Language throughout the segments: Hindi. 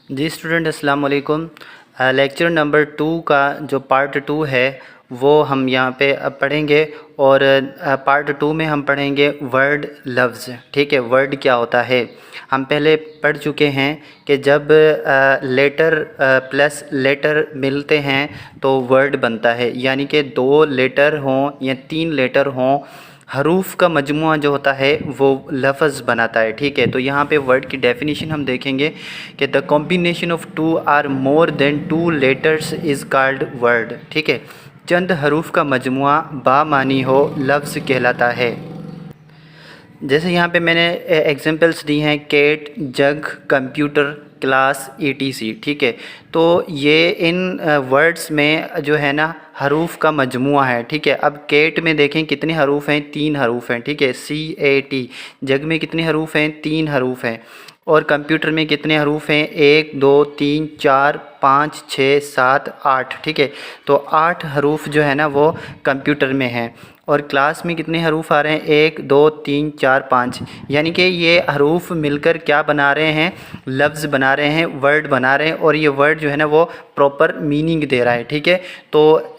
जी स्टूडेंट अस्सलाम वालेकुम। लेक्चर नंबर 2 का जो पार्ट 2 है वो हम यहाँ पे अब पढ़ेंगे। और पार्ट 2 में हम पढ़ेंगे वर्ड लफ्ज़। ठीक है, वर्ड क्या होता है हम पहले पढ़ चुके हैं कि जब लेटर प्लस लेटर मिलते हैं तो वर्ड बनता है, यानी कि 2 लेटर हों या 3 लेटर हों, हरूफ का मजमुआ जो होता है वो लफ्ज़ बनाता है। ठीक है, तो यहाँ पे वर्ड की डेफिनेशन हम देखेंगे कि the combination of 2 or more than 2 letters is called word. ठीक है, चंद हरूफ का मजमुआ बामानी हो लफ्ज़ कहलाता है। जैसे यहाँ पे मैंने एग्जांपल्स दी हैं कैट, जग, कंप्यूटर, क्लास, ETC। ठीक है, तो ये इन वर्ड्स में जो है ना हरूफ का मजमुआ है। ठीक है, अब कैट में देखें कितने हरूफ हैं, 3 हरूफ हैं। ठीक है, CAT। जग में कितने हरूफ हैं, 3 हरूफ हैं। और कंप्यूटर में कितने हरूफ हैं, 1 2 3 4 5 6 7 8। ठीक है, तो 8 हरूफ जो है ना वो कंप्यूटर में हैं। और क्लास में कितने हरूफ आ रहे हैं, 1 2 3 4 5, यानी कि ये हरूफ मिलकर क्या बना रहे हैं, लफ्ज़ बना रहे हैं, वर्ड बना रहे हैं। और ये वर्ड जो है ना वो प्रॉपर मीनिंग दे रहा है। ठीक है, तो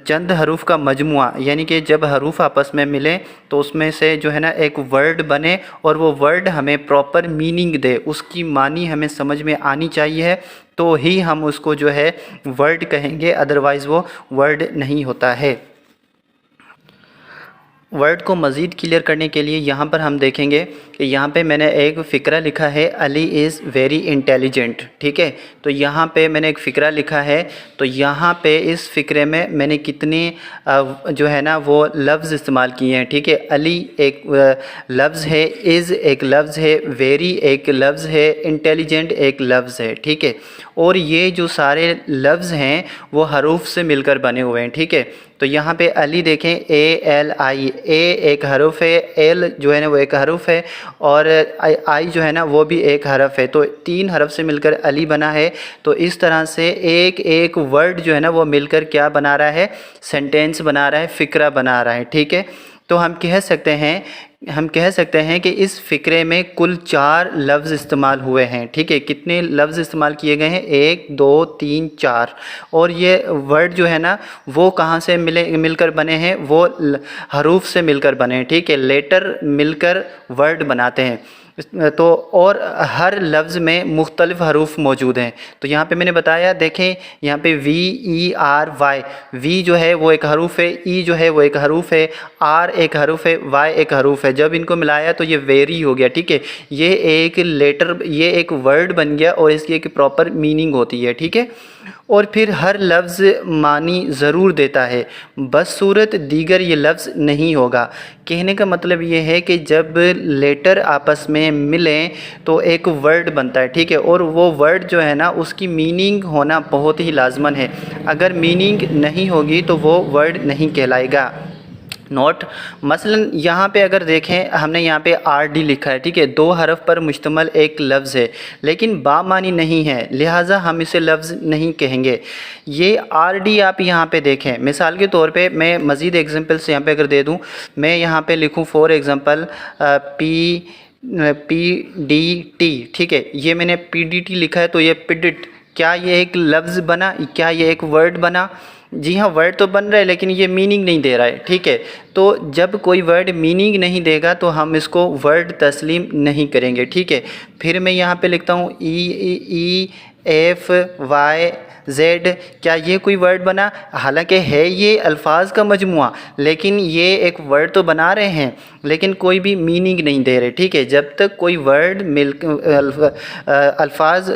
चंद हरूफ का मजमुआ, यानी कि जब हरूफ आपस में मिलें तो उसमें से जो है ना एक वर्ड बने और वो वर्ड हमें प्रॉपर मीनिंग दे, उसकी मानी हमें समझ में आनी चाहिए, तो ही हम उसको जो है वर्ड कहेंगे, अदरवाइज़ वो वर्ड नहीं होता है। वर्ड को मज़ीद क्लियर करने के लिए यहाँ पर हम देखेंगे कि यहाँ पे मैंने एक फ़िक्रा लिखा है, अली इज़ वेरी इंटेलिजेंट। ठीक है, तो यहाँ पे मैंने एक फ़िक्रा लिखा है, तो यहाँ पे इस फ़िक्रे में मैंने कितने जो है ना वो लफ्ज़ इस्तेमाल किए हैं। ठीक है, अली एक लफ्ज़ है, इज़ एक लफ्ज़ है, वेरी एक लफ्ज़ है, इंटेलिजेंट एक लफ्ज़ है। ठीक है, और ये जो सारे लफ्ज़ हैं वो हरूफ से मिलकर बने हुए हैं। ठीक है, तो यहाँ पे अली देखें, ALI, ए एक हरुफ है, एल जो है ना वो एक हरुफ है, और आई जो है ना वो भी एक हरफ है। तो 3 हरफ से मिलकर अली बना है। तो इस तरह से एक एक वर्ड जो है ना वो मिलकर क्या बना रहा है, सेंटेंस बना रहा है, फ़िक्रा बना रहा है। ठीक है, तो हम कह सकते हैं कि इस फ़िक्रे में कुल 4 लफ्ज़ इस्तेमाल हुए हैं। ठीक है, कितने लफ्ज़ इस्तेमाल किए गए हैं, 1 2 3 4। और ये वर्ड जो है ना वो कहाँ से मिलकर बने हैं, वो हरूफ से मिलकर बने हैं। ठीक है, लेटर मिलकर वर्ड बनाते हैं। तो और हर लफ्ज़ में मुख्तलिफ़ हरूफ मौजूद हैं। तो यहाँ पे मैंने बताया, देखें यहाँ पे VERY, वी जो है वो एक हरूफ है, ई जो है वो एक हरूफ है, आर एक हरूफ है, वाई एक हरूफ है। जब इनको मिलाया तो ये वेरी हो गया। ठीक है, ये एक लेटर, ये एक वर्ड बन गया और इसकी एक प्रॉपर मीनिंग होती है। ठीक है, और फिर हर लफ्ज़ मानी ज़रूर देता है, बस सूरत दीगर ये लफ्ज़ नहीं होगा। कहने का मतलब ये है कि जब लेटर आपस में मिलें तो एक वर्ड बनता है। ठीक है, और वो वर्ड जो है ना उसकी मीनिंग होना बहुत ही लाजमन है। अगर मीनिंग नहीं होगी तो वो वर्ड नहीं कहलाएगा। नोट, मसलन यहाँ पे अगर देखें, हमने यहाँ पे RD लिखा है। ठीक है, 2 हरफ पर मुश्तमल एक लफ्ज़ है, लेकिन बामानी नहीं है, लिहाजा हम इसे लफ्ज़ नहीं कहेंगे। ये RD आप यहाँ पे देखें, मिसाल के तौर पे मैं मज़ीद एग्जांपल्स यहाँ पे अगर दे दूँ, मैं यहाँ पे लिखूँ फॉर एग्ज़ाम्पल PDT। ठीक है, ये मैंने PDT लिखा है, तो ये पिडिट, क्या ये एक लफ्ज़ बना, क्या ये एक वर्ड बना? जी हाँ, वर्ड तो बन रहा है लेकिन ये मीनिंग नहीं दे रहा है। ठीक है, तो जब कोई वर्ड मीनिंग नहीं देगा तो हम इसको वर्ड तस्लीम नहीं करेंगे। ठीक है, फिर मैं यहाँ पे लिखता हूँ EFYZ, क्या ये कोई वर्ड बना? हालांकि है ये अल्फाज का मजमुआ, लेकिन ये एक वर्ड तो बना रहे हैं लेकिन कोई भी मीनिंग नहीं दे रहे। ठीक है, जब तक कोई वर्ड अल्फाज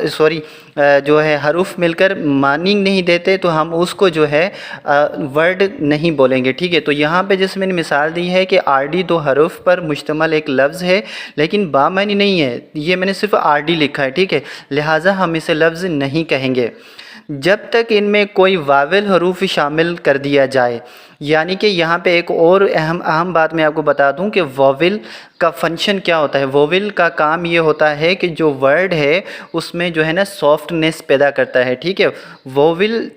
जो है हरूफ मिलकर मीनिंग नहीं देते तो हम उसको जो है वर्ड नहीं बोलेंगे। ठीक है, तो यहाँ पे जैसे मैंने मिसाल दी है कि RD 2 हरूफ पर मुश्तमल एक लफ्ज़ है लेकिन बामानी नहीं है, ये मैंने सिर्फ RD लिखा है। ठीक है, लिहाजा हम इसे लफ्ज़ नहीं कहेंगे जब तक इनमें कोई वावेल हरूफ शामिल कर दिया जाए। यानी कि यहाँ पे एक और अहम बात मैं आपको बता दूँ कि वोवेल का फंक्शन क्या होता है। वोवेल का काम ये होता है कि जो वर्ड है उसमें जो है ना सॉफ्टनेस पैदा करता है। ठीक है, वोवेल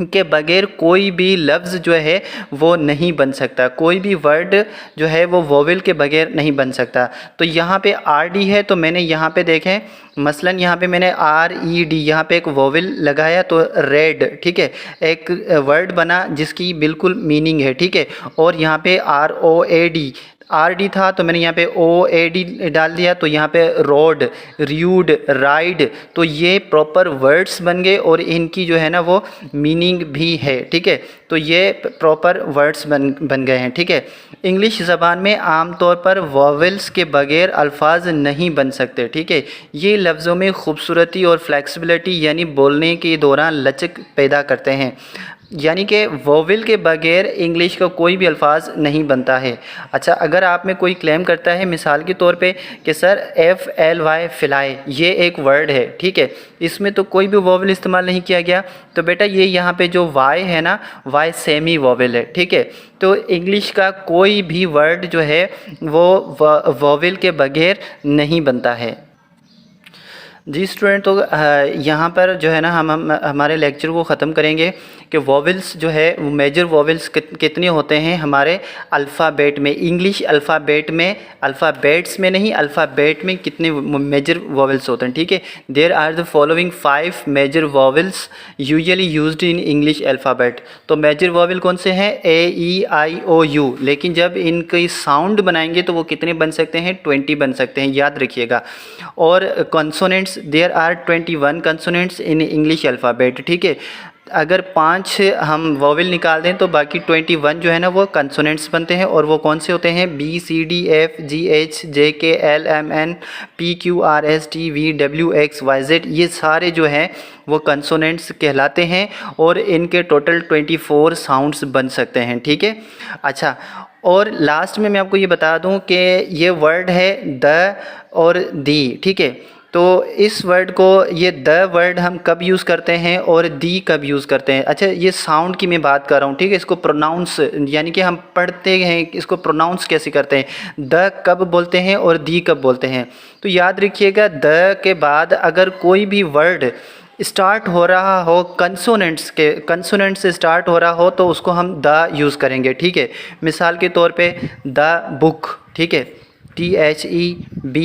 के बगैर कोई भी लफ्ज़ जो है वो नहीं बन सकता, कोई भी वर्ड जो है वो वोवेल के बगैर नहीं बन सकता। तो यहाँ पे आर डी है, तो मैंने यहाँ पे देखें मसलन यहाँ पे मैंने आर ई डी यहाँ पे एक वोवेल लगाया तो रेड, ठीक है, एक वर्ड बना जिसकी बिल्कुल मीनिंग है, ठीक है। और यहाँ पे R O A D, R D था तो मैंने यहाँ पे ओ ए डी डाल दिया, तो यहाँ पे रोड, र्यूड, राइड, तो ये प्रॉपर वर्ड्स बन गए और इनकी जो है ना वो मीनिंग भी है, ठीक है। तो ये प्रॉपर वर्ड्स बन गए हैं, ठीक है। इंग्लिश ज़बान में आम तौर पर वॉवेल्स के बगैर अल्फाज नहीं बन सकते, ठीक है। ये लफ्ज़ों में खूबसूरती और फ्लेक्सिबिलिटी यानी बोलने के दौरान लचक पैदा करते हैं, यानी कि वोवेल के बगैर इंग्लिश का कोई भी अल्फाज नहीं बनता है। अच्छा, अगर आप में कोई क्लेम करता है मिसाल के तौर पे कि सर एफ़ एल वाई फ़िलाई ये एक वर्ड है, ठीक है, इसमें तो कोई भी वोवेल इस्तेमाल नहीं किया गया, तो बेटा ये यहाँ पे जो वाई है ना, वाई सेमी वोवेल है, ठीक है। तो इंग्लिश का कोई भी वर्ड जो है वो वोवेल के बगैर नहीं बनता है। जी स्टूडेंट, तो यहाँ पर जो है ना हम हमारे लेक्चर को ख़त्म करेंगे कि वोवेल्स जो है वो मेजर वोवेल्स कितने होते हैं हमारे अल्फ़ाबेट में, इंग्लिश अल्फ़ाबेट में, अल्फ़ाबेट्स में नहीं, अल्फ़ाबेट में कितने मेजर वोवेल्स होते हैं, ठीक है। There are the following 5 major vowels usually used in English alphabet. तो मेजर वोवेल कौन से हैं? ए ई आई ओ यू, लेकिन जब इनकी साउंड बनाएंगे तो वो कितने बन सकते हैं? 20 बन सकते हैं, याद रखिएगा। और consonants, there are 21 consonants in English alphabet, ठीक है। अगर 5 हम वोवेल निकाल दें तो बाकी 21 जो है ना वो कंसोनेंट्स बनते हैं, और वो कौन से होते हैं? B C D F G H J K L M N P Q R S T V W X Y Z, ये सारे जो हैं वो कंसोनेंट्स कहलाते हैं और इनके टोटल 24 साउंड्स बन सकते हैं, ठीक है। अच्छा, और लास्ट में मैं आपको ये बता दूं कि ये वर्ड है द और दी, ठीक है। तो इस वर्ड को, ये द वर्ड हम कब यूज़ करते हैं और दी कब यूज़ करते हैं? अच्छा, ये साउंड की मैं बात कर रहा हूँ, ठीक है। इसको प्रोनाउंस यानी कि हम पढ़ते हैं, इसको प्रोनाउंस कैसे करते हैं, द कब बोलते हैं और दी कब बोलते हैं। तो याद रखिएगा, द के बाद अगर कोई भी वर्ड स्टार्ट हो रहा हो कंसोनेंट से स्टार्ट हो रहा हो तो उसको हम द यूज़ करेंगे, ठीक है। मिसाल के तौर पे द बुक, ठीक है, THEBOOK,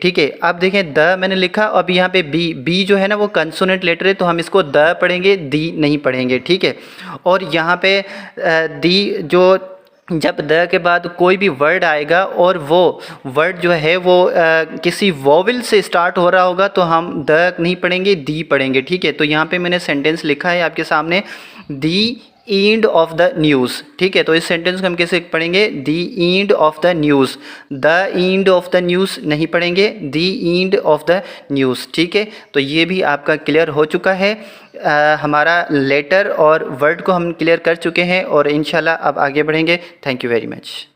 ठीक है। अब देखें द मैंने लिखा, अब यहाँ पे बी जो है ना वो कंसोनेंट लेटर है, तो हम इसको द पढ़ेंगे, दी नहीं पढ़ेंगे, ठीक है। और यहाँ पे दी, जो जब द के बाद कोई भी वर्ड आएगा और वो वर्ड जो है वो किसी वोवेल से स्टार्ट हो रहा होगा तो हम द नहीं पढ़ेंगे, दी पढ़ेंगे, ठीक है। तो यहाँ पे मैंने सेंटेंस लिखा है आपके सामने, the end of the news, ठीक है। तो इस सेंटेंस को हम कैसे पढ़ेंगे? The end of the news, the end of the news नहीं पढ़ेंगे, the end of the news, ठीक है। तो ये भी आपका क्लियर हो चुका है। हमारा लेटर और वर्ड को हम क्लियर कर चुके हैं और इंशाल्लाह अब आगे बढ़ेंगे। Thank you very much.